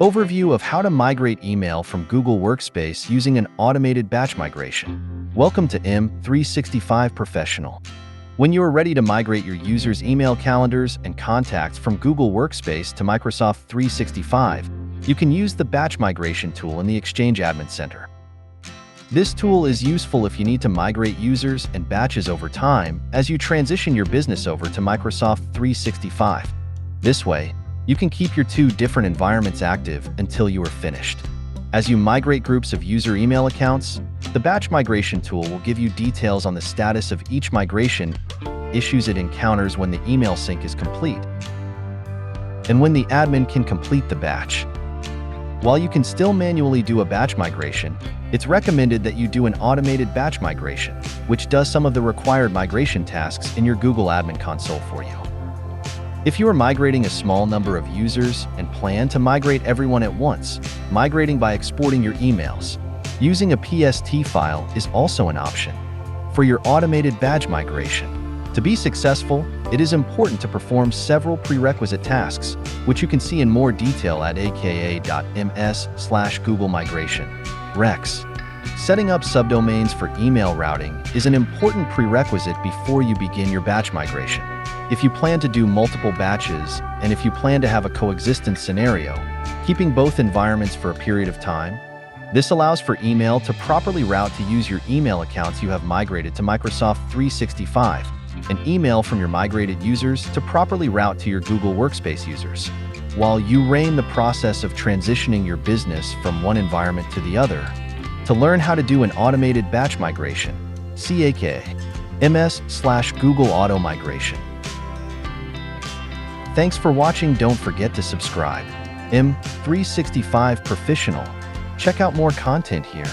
Overview of how to migrate email from Google Workspace using an automated batch migration. Welcome to M365 Professional. When you are ready to migrate your users' email calendars and contacts from Google Workspace to Microsoft 365, you can use the batch migration tool in the Exchange Admin Center. This tool is useful if you need to migrate users and batches over time as you transition your business over to Microsoft 365. This way, you can keep your two different environments active until you are finished. As you migrate groups of user email accounts, the batch migration tool will give you details on the status of each migration, issues it encounters when the email sync is complete, and when the admin can complete the batch. While you can still manually do a batch migration, it's recommended that you do an automated batch migration, which does some of the required migration tasks in your Google Admin Console for you. If you are migrating a small number of users and plan to migrate everyone at once, migrating by exporting your emails using a PST file is also an option. For your automated batch migration, to be successful, it is important to perform several prerequisite tasks, which you can see in more detail at aka.ms/Google Migration. Rex. Setting up subdomains for email routing is an important prerequisite before you begin your batch migration. If you plan to do multiple batches, and if you plan to have a coexistence scenario, keeping both environments for a period of time, this allows for email to properly route to use your email accounts you have migrated to Microsoft 365, and email from your migrated users to properly route to your Google Workspace users. While you rein the process of transitioning your business from one environment to the other, to learn how to do an automated batch migration, ms/Google Auto Migration. Thanks for watching. Don't forget to subscribe. M365 Professional. Check out more content here.